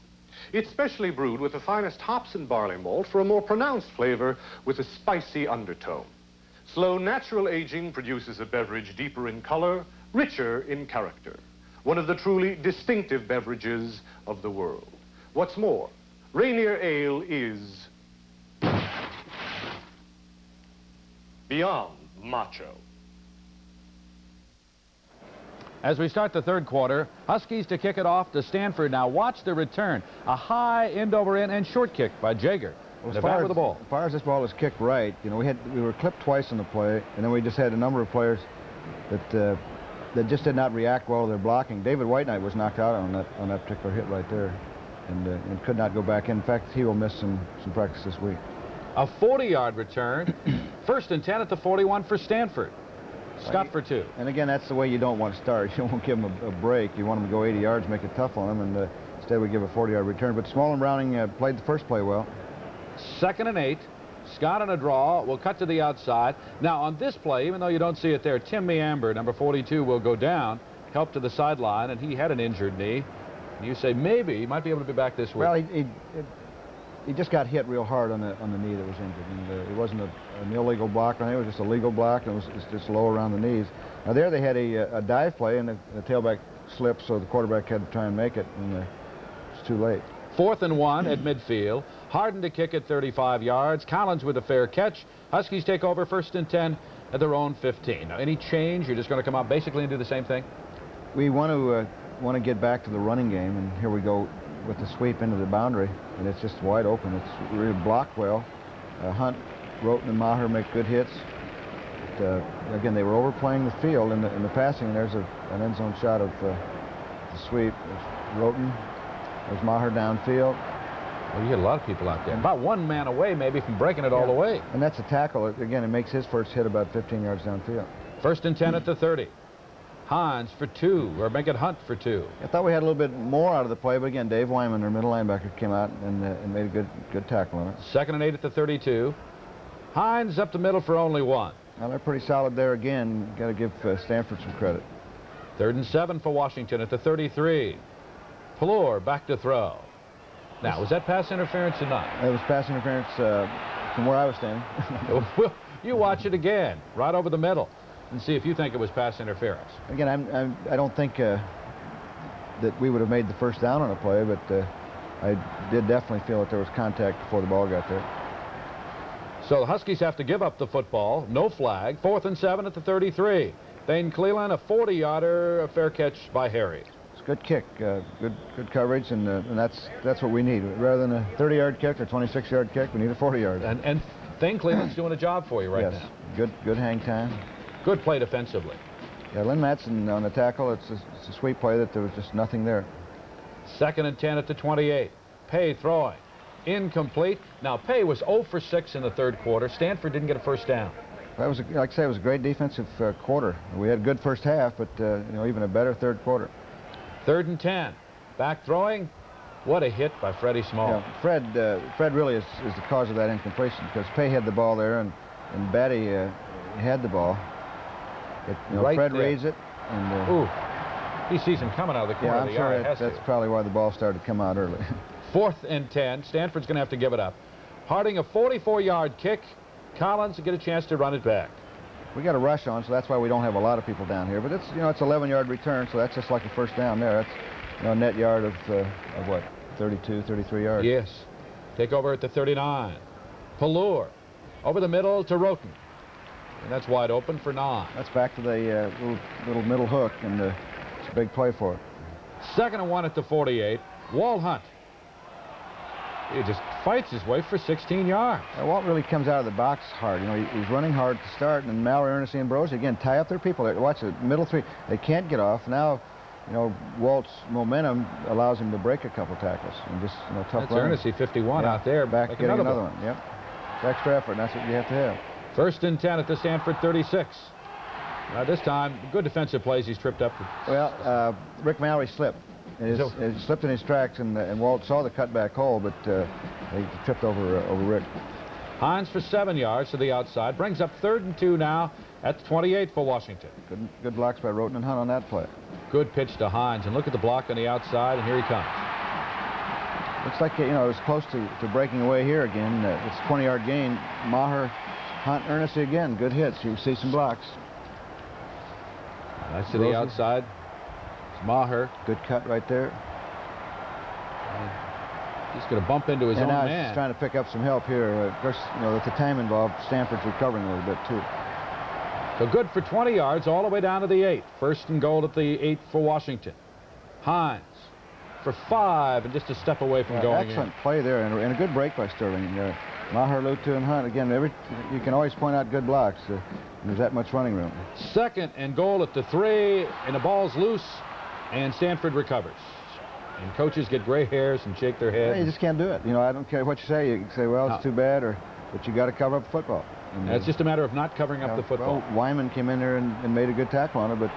It's specially brewed with the finest hops and barley malt for a more pronounced flavor with a spicy undertone. Slow natural aging produces a beverage deeper in color, richer in character. One of the truly distinctive beverages of the world. What's more, Rainier Ale is beyond macho. As we start the third quarter, Huskies to kick it off to Stanford. Now watch the return. A high end-over-end and short kick by Jager. Well, as far as this ball was kicked right, we were clipped twice on the play, and then we just had a number of players that just did not react well to their blocking. David Whiteknight was knocked out on that particular hit right there, and could not go back in. In fact, he will miss some practice this week. A 40-yard return. First and 10 at the 41 for Stanford. Scott for two. And again, that's the way you don't want to start. You don't want to give them a break. You want them to go 80 yards, make it tough on them, and instead we give a 40-yard return. But Small and Browning played the first play well. Second and 8. Scott on a draw will cut to the outside. Now on this play, even though you don't see it there, Tim Meamber, number 42, will go down, help to the sideline, and he had an injured knee. And you say maybe he might be able to be back this week. Well, he just got hit real hard on the knee that was injured, and it wasn't an illegal block. It was just a legal block, and it was just low around the knees. Now there they had a dive play, and the tailback slipped, so the quarterback had to try and make it, and it's too late. 4th and 1 at midfield. Harden to kick at 35 yards. Collins with a fair catch. Huskies take over 1st and 10 at their own 15. Now, any change? You're just going to come out basically and do the same thing? We want to get back to the running game, and here we go with the sweep into the boundary, and it's just wide open. It's really blocked well. Hunt, Roten, and Maher make good hits. But, again, they were overplaying the field in the passing. There's an end zone shot of the sweep. There's Roten. There's Maher downfield. Well, you get a lot of people out there. About one man away, maybe, from breaking it all the way. And that's a tackle. Again, it makes his first hit about 15 yards downfield. 1st and 10 at the 30. Hines for 2, or make it Hunt for 2. I thought we had a little bit more out of the play, but again, Dave Wyman, their middle linebacker, came out and made a good tackle on it. 2nd and 8 at the 32. Hines up the middle for only 1. Well, they're pretty solid there again. Got to give Stanford some credit. 3rd and 7 for Washington at the 33. Plore back to throw. Now, was that pass interference or not? It was pass interference from where I was standing. You watch it again, right over the middle, and see if you think it was pass interference. Again, I don't think that we would have made the first down on a play, but I did definitely feel that there was contact before the ball got there. So the Huskies have to give up the football. No flag. 4th and 7 at the 33. Thane Cleland, a 40-yarder, a fair catch by Harry. It's a good kick, good coverage, and that's what we need. Rather than a 30-yard kick or 26-yard kick, we need a 40-yard. And Thane Cleland's doing a job for you right now. Yes, good hang time. Good play defensively. Yeah, Lynn Matson on the tackle, it's a sweet play that there was just nothing there. 2nd and 10 at the 28. Pay throwing. incomplete. Now, Pay was 0 for 6 in the third quarter. Stanford didn't get a first down. That was, like I say, it was a great defensive quarter. We had a good first half, but even a better third quarter. 3rd and 10. Back throwing. What a hit by Freddie Small. Yeah, Fred really is the cause of that incompletion, because Pay had the ball there, and Batty had the ball. But, right Fred there. reads it. And, ooh, he sees him coming out of the corner of the sure eye. that's probably why the ball started to come out early. 4th and 10. Stanford's going to have to give it up. Harding, a 44-yard kick. Collins will get a chance to run it back. We got a rush on, so that's why we don't have a lot of people down here. But it's, it's 11-yard return, so that's just like a first down there. That's, a net yard of what, 32, 33 yards. Yes. Take over at the 39. Pallure over the middle to Roten. And that's wide open for 9. That's back to the little middle hook, and it's a big play for it. 2nd and 1 at the 48. Walt Hunt. He just fights his way for 16 yards. Walt really comes out of the box hard. He's running hard to start, and Mallory, Ernest, and Brosi, again, tie up their people. Watch the middle three. They can't get off. Now, Walt's momentum allows him to break a couple tackles. And just, tough That's Ernest, 51 out there. Back like getting another one. Yep. It's extra effort, and that's what you have to have. 1st and 10 at the Stanford 36. This time, good defensive plays. He's tripped up. Well, Rick Mallory slipped. He slipped in his tracks, and Walt saw the cutback hole, but he tripped over Rick. Hines for 7 yards to the outside. Brings up 3rd and 2 now at the 28 for Washington. Good blocks by Roten and Hunt on that play. Good pitch to Hines, and look at the block on the outside, and here he comes. Looks like, it was close to breaking away here again. It's a 20-yard gain. Maher, Hunt, Ernest again. Good hits. You see some blocks. That's to the outside. It's Maher. Good cut right there. He's going to bump into his own man. man. He's trying to pick up some help here. Of course, with the time involved, Stanford's recovering a little bit, too. So good for 20 yards all the way down to the 8. 1st and goal at the 8 for Washington. Hines for 5 and just a step away from going excellent play there, and a good break by Sterling. Maher, Lutu, and Hunt. Again, you can always point out good blocks. There's that much running room. 2nd and goal at the 3, and the ball's loose, and Stanford recovers. And coaches get gray hairs and shake their heads. You just can't do it. I don't care what you say. You can say, well, it's too bad, but you got to cover up football. And, it's just a matter of not covering up the football. Well, Wyman came in there and made a good tackle on it, but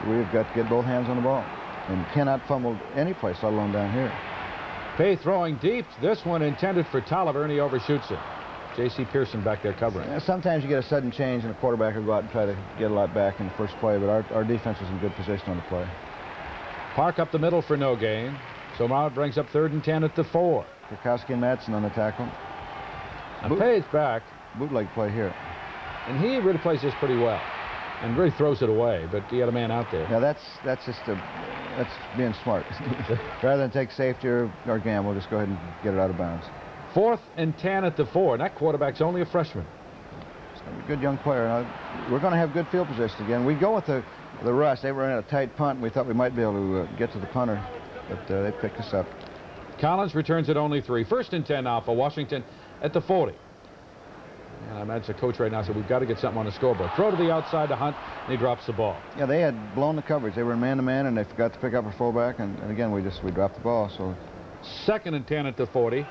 we've got to get both hands on the ball, and cannot fumble any place, let alone down here. Pay throwing deep. This one intended for Tolliver, and he overshoots it. J.C. Pearson back there covering. Sometimes you get a sudden change, and a quarterback will go out and try to get a lot back in the first play, but our defense was in good position on the play. Park up the middle for no gain. So now it brings up 3rd and 10 at the 4. Kukowski and Madsen on the tackle. And Pay's back. Bootleg play here. And he really plays this pretty well. And really throws it away, but he had a man out there. Yeah, that's being smart. Rather than take safety or gamble, just go ahead and get it out of bounds. 4th and 10 at the 4. And that quarterback's only a freshman. A good young player. Now, we're going to have good field position again. We go with the rush. They were in a tight punt, and we thought we might be able to get to the punter, but they picked us up. Collins returns at only 3. 1st and 10 now for Washington at the 40. And I imagine the coach right now said, we've got to get something on the scoreboard. Throw to the outside to Hunt, and he drops the ball. Yeah, they had blown the coverage. They were in man-to-man, and they forgot to pick up a fullback, and again, we dropped the ball. So 2nd and 10 at the 40.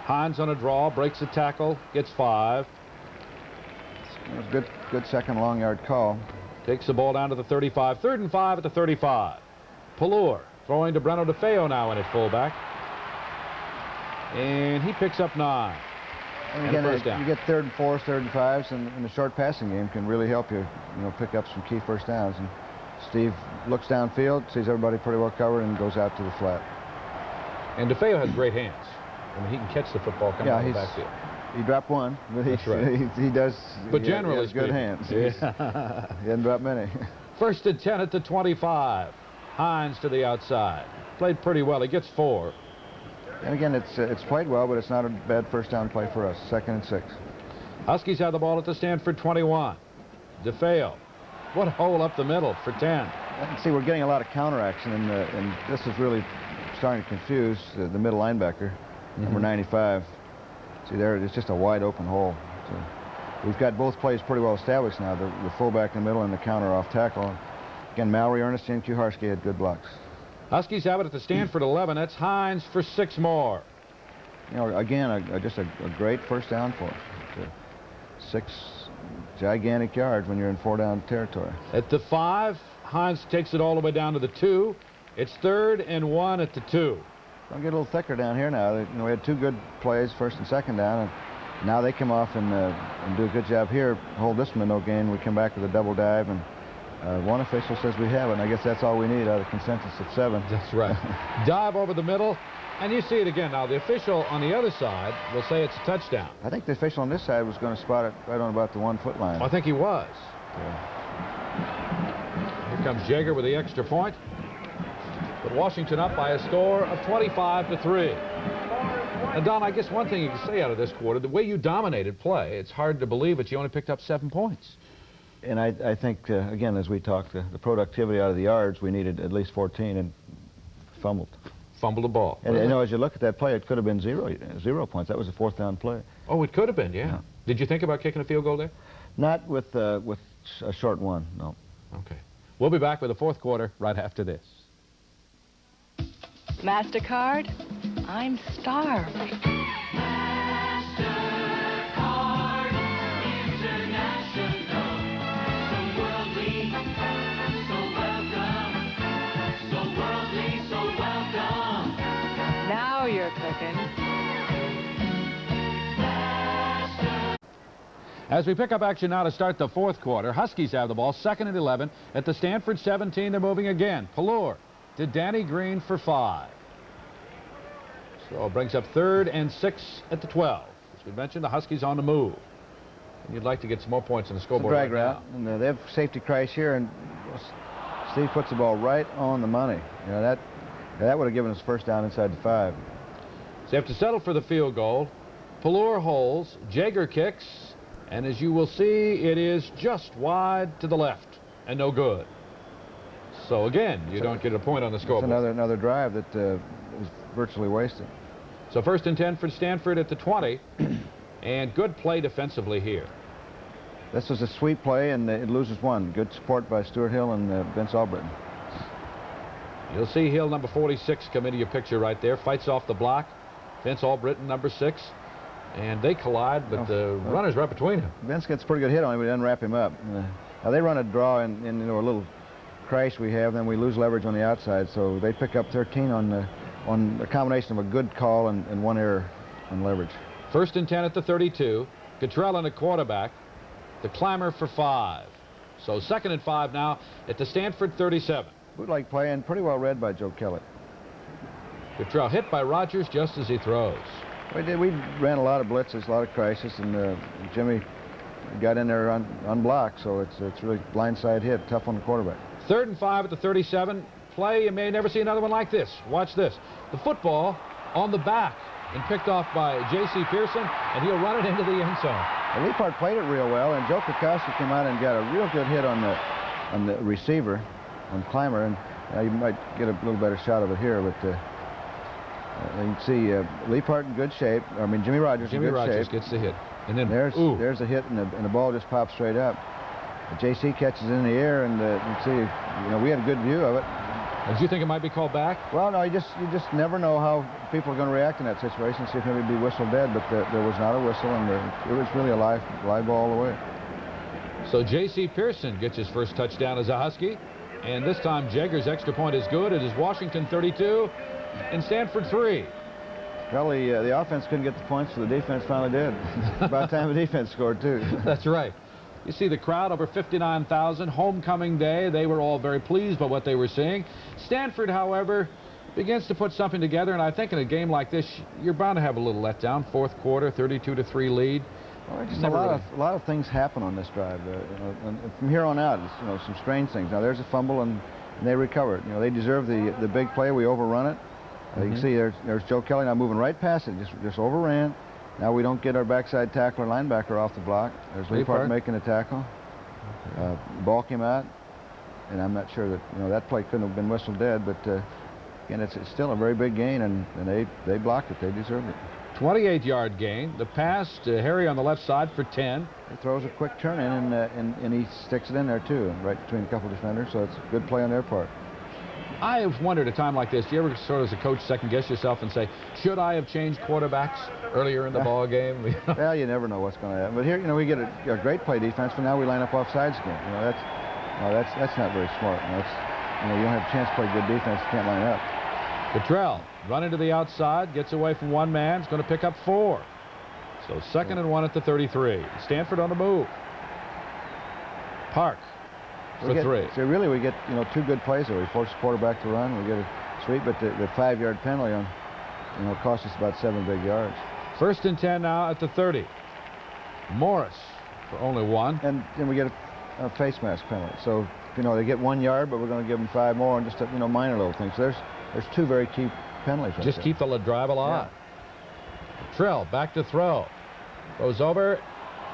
Hines on a draw, breaks a tackle, gets 5. It was a good second long-yard call. Takes the ball down to the 35. 3rd and 5 at the 35. Pallure throwing to Breno DeFeo now in at fullback. And he picks up 9. And again, you get 3rd and 4s, 3rd and 5s, and the short passing game can really help you, pick up some key first downs. And Steve looks downfield, sees everybody pretty well covered, and goes out to the flat. And DeFeo has great hands. I mean, he can catch the football coming out of the backfield. He dropped one, but that's right. he does. But generally, he has good hands. Yeah. He hasn't dropped many. 1st and 10 at the 25. Hines to the outside. Played pretty well. He gets 4. And again, it's played well, but it's not a bad first down play for us. 2nd and 6. Huskies have the ball at the Stanford 21. DeFeo. What a hole up the middle for 10. See, we're getting a lot of counter action, and this is really starting to confuse the middle linebacker, number 95. See there, it's just a wide open hole. So we've got both plays pretty well established now, the fullback in the middle and the counter off tackle. Again, Mallory, Ernest, and Kuharski had good blocks. Huskies have it at the Stanford 11. That's Hines for 6 more. you know, again, just a great first down for us. 6 gigantic yards when you're in 4-down territory. At the 5, Hines takes it all the way down to the 2. It's 3rd and 1 at the 2. I'll get a little thicker down here now. You know, we had 2 good plays, 1st and 2nd down, and now they come off and do a good job here. Hold this one to no gain. We come back with a double dive, and one official says we have it, and I guess that's all we need out of consensus of 7. That's right. Dive over the middle, and you see it again. Now, the official on the other side will say it's a touchdown. I think the official on this side was going to spot it right on about the 1-foot line. I think he was. Yeah. Here comes Jaeger with the extra point. But Washington up by a score of 25-3. And Don, I guess one thing you can say out of this quarter, the way you dominated play, it's hard to believe that you only picked up 7 points. And I think, again, as we talked, the productivity out of the yards, we needed at least 14 and fumbled. Fumbled the ball. And you know, as you look at that play, it could have been 0 points. That was a 4th down play. Oh, it could have been, yeah. Did you think about kicking a field goal there? Not with a short one, no. Okay. We'll be back with the 4th quarter right after this. MasterCard? I'm starved. MasterCard International. So worldly, so welcome. So worldly, so welcome. Now you're cooking. As we pick up action now to start the 4th quarter, Huskies have the ball, 2nd and 11. At the Stanford 17, they're moving again. Pallure to Danny Green for 5. So it brings up 3rd and 6 at the 12. As we mentioned, the Huskies on the move. And you'd like to get some more points on the scoreboard. Drag right route, and they have safety crash here, and Steve puts the ball right on the money. You know, that would have given us 1st down inside the 5. So you have to settle for the field goal. Pallure holds, Jaeger kicks, and as you will see, it is just wide to the left and no good. So again, you don't get a point on the scoreboard. Another drive that was virtually wasted. So 1st and 10 for Stanford at the 20, and good play defensively here. This was a sweep play, and it loses 1. Good support by Stuart Hill and Vince Albritton. You'll see Hill, number 46, come into your picture right there. Fights off the block. Vince Albritton, number 6. And they collide, but the runner's right between them. Vince gets a pretty good hit on him, but he doesn't wrap him up. Now they run a draw in you know, a little crash we have, then we lose leverage on the outside, so they pick up 13 on a combination of a good call and 1 error on leverage. 1st and 10 at the 32. Cottrell and a quarterback. The climber for 5. So 2nd and 5 now at the Stanford 37. Bootleg play, and pretty well read by Joe Kelly. Cottrell hit by Rogers just as he throws. We ran a lot of blitzes, a lot of crisis, and Jimmy got in there unblocked, so it's really blindside hit, tough on the quarterback. 3rd and 5 at the 37. Play, you may never see another one like this. Watch this. The football on the back and picked off by J.C. Pearson, and he'll run it into the end zone. Well, Leapart played it real well, and Joe Kukowski came out and got a real good hit on the receiver, on Climber, and you might get a little better shot of it here, but you can see Leapart in good shape. I mean, Jimmy Rogers in good shape. Jimmy Rogers gets the hit. And then there's a hit, and the ball just pops straight up. J.C. catches it in the air, and you can see, you know, we had a good view of it. Did you think it might be called back? Well, no, you just never know how people are going to react in that situation. See if maybe be whistled dead, but there was not a whistle, and it was really a live ball all the way. So J.C. Pearson gets his first touchdown as a Husky, and this time Jaeger's extra point is good. It is Washington 32 and Stanford 3. Well, the offense couldn't get the points, so the defense finally did. About time the defense scored, too. That's right. You see the crowd, over 59,000, homecoming day. They were all very pleased by what they were seeing. Stanford, however, begins to put something together, and I think in a game like this, you're bound to have a little letdown. 4th quarter, 32-3 lead. Well, just a lot of things happen on this drive. You know, and from here on out, it's, you know, some strange things. Now, there's a fumble, and they recover it. You know, they deserve the big play. We overrun it. You can see there's Joe Kelly now moving right past it, just overran. Now we don't get our backside tackler linebacker off the block. There's Leapart making a tackle. Ball came out, and I'm not sure that, you know, that play couldn't have been whistled dead, but again, it's still a very big gain, and they blocked it. They deserved it. 28-yard gain. The pass to Harry on the left side for 10. He throws a quick turn in, and he sticks it in there too, right between a couple defenders. So it's a good play on their part. I've wondered at a time like this, do you ever sort of as a coach second-guess yourself and say, should I have changed quarterbacks earlier in the ball game? Well, you never know what's going to happen. But here, we get a great play defense, but now we line up offsides again. That's not very smart. You don't have a chance to play good defense, you can't line up. Cottrell running to the outside, gets away from one man, is going to pick up 4. So 2nd and 1 at the 33. Stanford on the move. Park for 3. So really, we get 2 good plays there. We force the quarterback to run. We get a sweep, but the 5-yard penalty on cost us about 7 big yards. 1st and 10 now at the 30. Morris for only 1. And we get a face mask penalty. So they get 1 yard, but we're going to give them 5 more, and just minor little things. So there's 2 very key penalties. Just keep the drive alive. Yeah. Cottrell back to throw. Goes over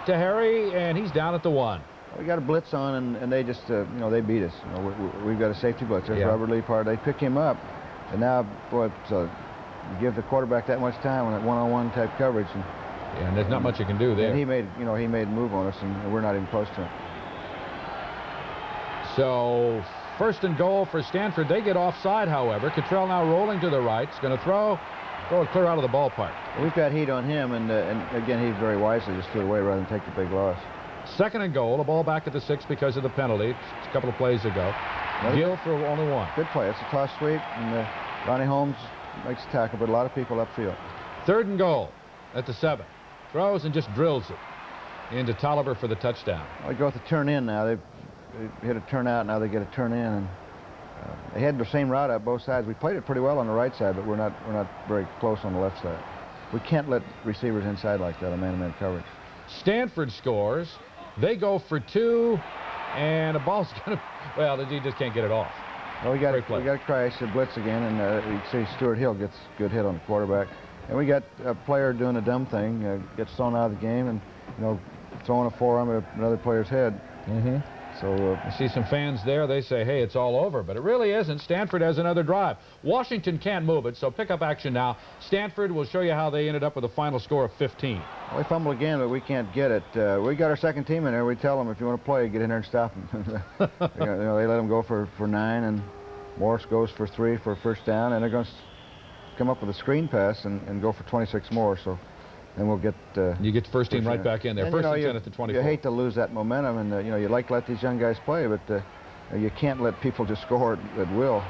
to Harry, and he's down at the 1. We got a blitz on, and they just, they beat us. We've got a safety blitz. There's Robert Leapard. They pick him up, and now, boy, you give the quarterback that much time on that one-on-one type coverage. And there's not much you can do there. And he made a move on us, and we're not even close to him. So 1st and goal for Stanford. They get offside, however. Cottrell now rolling to the right. He's going to throw it clear out of the ballpark. We've got heat on him, and again, he very wisely just threw it away rather than take the big loss. 2nd and goal. The ball back at the 6 because of the penalty. It's a couple of plays ago. Gill for only 1. Good play. It's a toss sweep, and Ronnie Holmes makes a tackle, but a lot of people upfield. 3rd and goal at the 7. Throws and just drills it into Tolliver for the touchdown. They go with the turn in now. They hit a turn out. Now they get a turn in, and they had the same route up both sides. We played it pretty well on the right side, but we're not very close on the left side. We can't let receivers inside like that on man-to-man coverage. Stanford scores. They go for 2, and the ball's going to, well, he just can't get it off. Well, we got to crash the blitz again, and you can see Stuart Hill gets a good hit on the quarterback. And we got a player doing a dumb thing, gets thrown out of the game, and throwing a forearm at another player's head. So you see some fans there. They say, hey, it's all over, but it really isn't. Stanford has another drive. Washington can't move it, so pick up action now. Stanford will show you how they ended up with a final score of 15. Well, we fumble again, but we can't get it. We got our 2nd team in there. We tell them, if you want to play, get in there and stop them. They let them go for 9, and Morris goes for 3 for a 1st down, and they're going to come up with a screen pass and go for 26 more. So then we'll get... you get the 1st team right back in there. 1st and 10 at the 24. You hate to lose that momentum, and you'd like to let these young guys play, but you can't let people just score at will.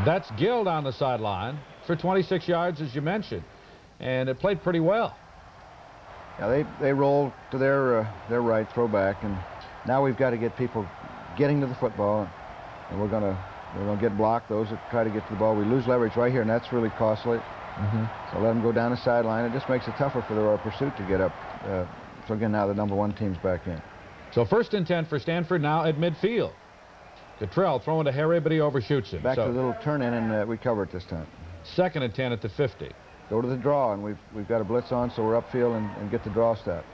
That's Gill on the sideline for 26 yards, as you mentioned, and it played pretty well. Yeah, they roll to their right, throw back, and now we've got to get people getting to the football, and we're gonna get blocked. Those that try to get to the ball, we lose leverage right here, and that's really costly. So let them go down the sideline. It just makes it tougher for our pursuit to get up. So again, now the #1 team's back in. So 1st and 10 for Stanford now at midfield. Cottrell throwing to Harry, but he overshoots him. Back to a little turn in, and we cover it this time. 2nd and 10 at the 50. Go to the draw, and we've got a blitz on, so we're upfield and get the draw stop.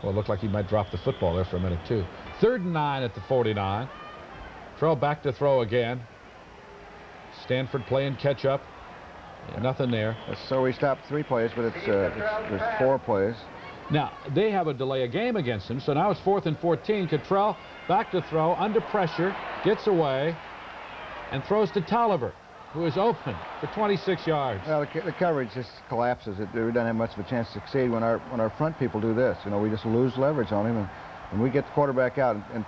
Well, it looked like he might drop the football there for a minute, too. 3rd and 9 at the 49. Cottrell back to throw again. Stanford playing catch-up. Nothing there. So we stopped 3 plays, but there's 4 plays. Now, they have a delay of game against him, so now it's 4th and 14. Cottrell back to throw, under pressure, gets away, and throws to Tolliver, who is open for 26 yards. Well, the coverage just collapses. We don't have much of a chance to succeed when our front people do this. We just lose leverage on him, and we get the quarterback out. And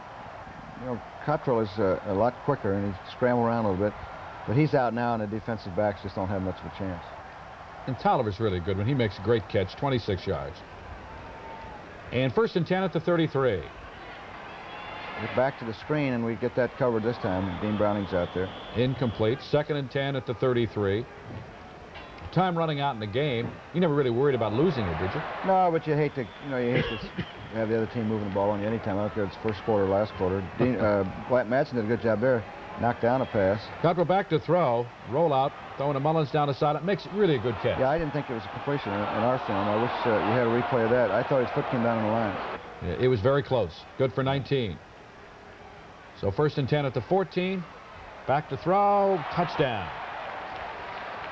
Cottrell is a lot quicker, and he scrambles around a little bit. But he's out now, and the defensive backs just don't have much of a chance. And Tolliver's really good when he makes a great catch, 26 yards. And 1st and 10 at the 33. Get back to the screen, and we get that covered this time. Dean Browning's out there. Incomplete. 2nd and 10 at the 33. Time running out in the game. You never really worried about losing it, did you? No, but you hate to have the other team moving the ball on you anytime. I don't care if it's 1st quarter or last quarter. Madsen did a good job there. Knocked down a pass. Cottrell back to throw. Roll out. Throwing to Mullins down the side. It makes really a good catch. Yeah, I didn't think it was a completion in our film. I wish you had a replay of that. I thought his foot came down on the line. Yeah, it was very close. Good for 19. So 1st and 10 at the 14. Back to throw. Touchdown.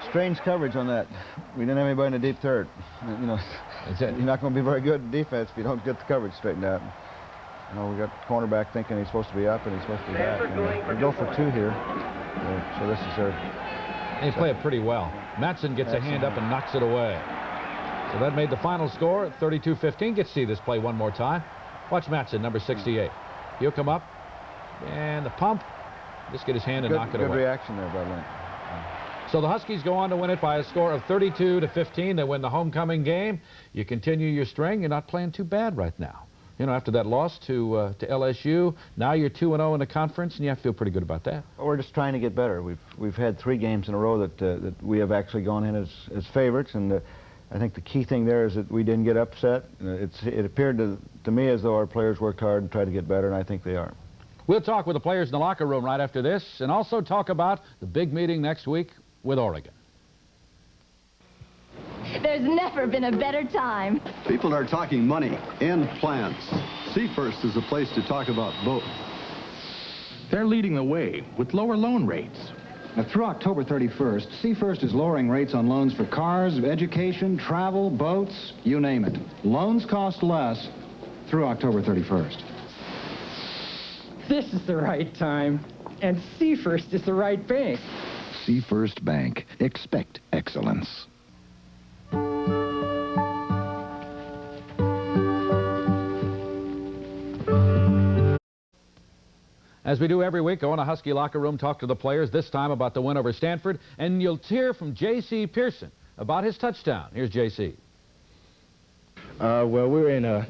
Strange coverage on that. We didn't have anybody in the deep 3rd. You're not going to be very good in defense if you don't get the coverage straightened out. You know, we got cornerback thinking he's supposed to be up and he's supposed to be back. And we go for 2 here. So this is their... They play it pretty well. Matson gets a hand up and knocks it away. So that made the final score 32-15. Get to see this play one more time. Watch Matson, number 68. He'll come up and the pump. Just get his hand and knock it away. Good reaction there by Lynn. So the Huskies go on to win it by a score of 32-15. They win the homecoming game. You continue your string. You're not playing too bad right now. You know, after that loss to LSU, now you're 2-0 in the conference, and you have to feel pretty good about that. Well, we're just trying to get better. We've had 3 games in a row that we have actually gone in as favorites, and I think the key thing there is that we didn't get upset. It appeared to me as though our players worked hard and tried to get better, and I think they are. We'll talk with the players in the locker room right after this, and also talk about the big meeting next week with Oregon. There's never been a better time. People are talking money and plans. See First is a place to talk about both. They're leading the way with lower loan rates. Now, through October 31st, See First is lowering rates on loans for cars, education, travel, boats, you name it. Loans cost less through October 31st. This is the right time, and See First is the right bank. See First Bank. Expect excellence. As we do every week, go in a Husky locker room, talk to the players, this time about the win over Stanford, and you'll hear from J.C. Pearson about his touchdown. Here's J.C. Well, we're in a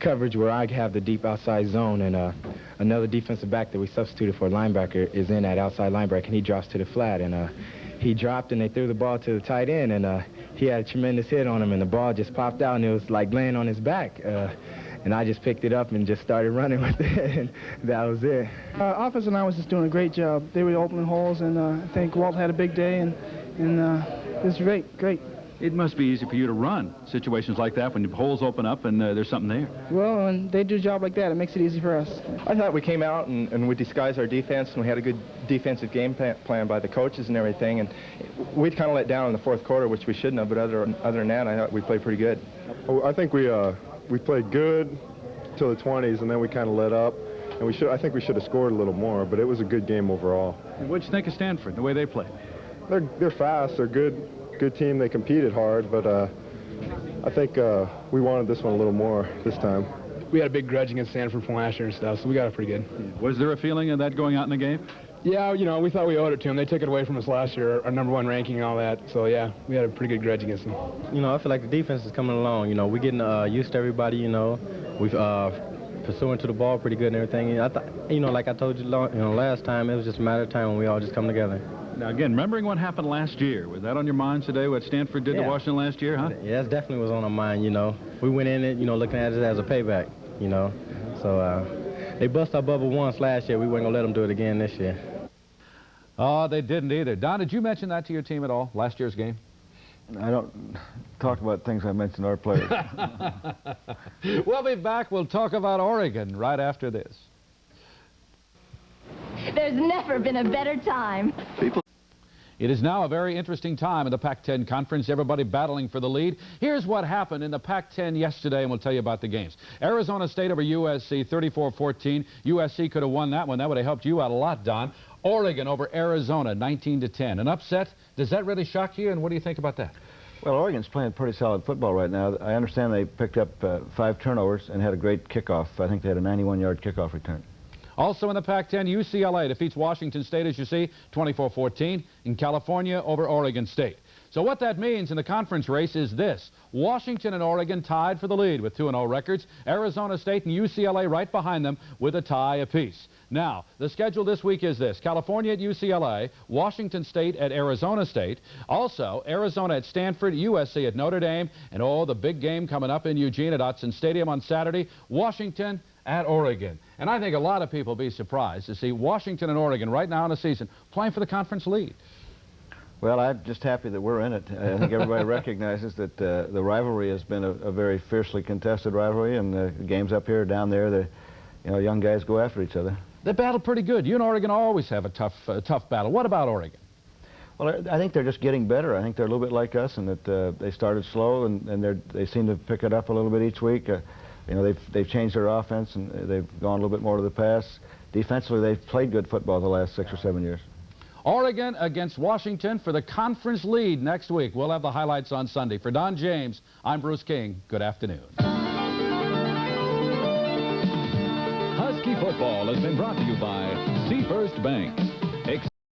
coverage where I have the deep outside zone, and another defensive back that we substituted for linebacker is in that outside linebacker, and he drops to the flat, and he dropped, and they threw the ball to the tight end, and he had a tremendous hit on him, and the ball just popped out, and it was like laying on his back. And I just picked it up and just started running with it, and that was it. Offensive line was just doing a great job. They were opening holes, and I think Walt had a big day, and it was great. It must be easy for you to run situations like that when the holes open up and there's something there. Well, when they do a job like that, it makes it easy for us. I thought we came out and we disguised our defense, and we had a good defensive game plan by the coaches and everything, and we kind of let down in the fourth quarter, which we shouldn't have, but other than that, I thought we played pretty good. I think we played good till the 20s, and then we kind of let up, and I think we should have scored a little more, but it was a good game overall. And what'd you think of Stanford, the way they played? They're fast, they're good team, they competed hard, but I think we wanted this one a little more this time. We had a big grudge against Stanford from last year and stuff, so we got it pretty good. Was there a feeling of that going out in the game? Yeah, you know, we thought we owed it to them. They took it away from us last year, our #1 ranking and all that. So, yeah, we had a pretty good grudge against them. You know, I feel like the defense is coming along. You know, we're getting used to everybody, you know. We've pursuing to the ball pretty good and everything. I thought, you know, like I told you, last time, it was just a matter of time when we all just come together. Now, again, remembering what happened last year, was that on your mind today, what Stanford did to Washington last year, huh? Yeah, that definitely was on our mind, you know. We went in it, you know, looking at it as a payback, you know. So, they bust our bubble once last year. We weren't going to let them do it again this year. Oh, they didn't either. Don, did you mention that to your team at all, last year's game? I don't talk about things I mentioned to our players. We'll be back. We'll talk about Oregon right after this. There's never been a better time. It is now a very interesting time in the Pac-10 Conference, everybody battling for the lead. Here's what happened in the Pac-10 yesterday, and we'll tell you about the games. Arizona State over USC, 34-14. USC could have won that one. That would have helped you out a lot, Don. Oregon over Arizona, 19-10. An upset. Does that really shock you, and what do you think about that? Well, Oregon's playing pretty solid football right now. I understand they picked up 5 turnovers and had a great kickoff. I think they had a 91-yard kickoff return. Also in the Pac-10, UCLA defeats Washington State, as you see, 24-14. In California over Oregon State. So what that means in the conference race is this. Washington and Oregon tied for the lead with 2-0 records. Arizona State and UCLA right behind them with a tie apiece. Now, the schedule this week is this. California at UCLA, Washington State at Arizona State. Also, Arizona at Stanford, USC at Notre Dame. And the big game coming up in Eugene at Autzen Stadium on Saturday, Washington at Oregon. And I think a lot of people will be surprised to see Washington and Oregon right now in the season playing for the conference lead. Well, I'm just happy that we're in it. I think everybody recognizes that the rivalry has been a very fiercely contested rivalry, and the games up here, down there, young guys go after each other. They battle pretty good. You and Oregon always have a tough battle. What about Oregon? Well, I think they're just getting better. I think they're a little bit like us in that they started slow, and they seem to pick it up a little bit each week. You know, they've changed their offense, and they've gone a little bit more to the pass. Defensively, they've played good football the last 6 or 7 years. Oregon against Washington for the conference lead next week. We'll have the highlights on Sunday. For Don James, I'm Bruce King. Good afternoon. Husky football has been brought to you by Seafirst Bank.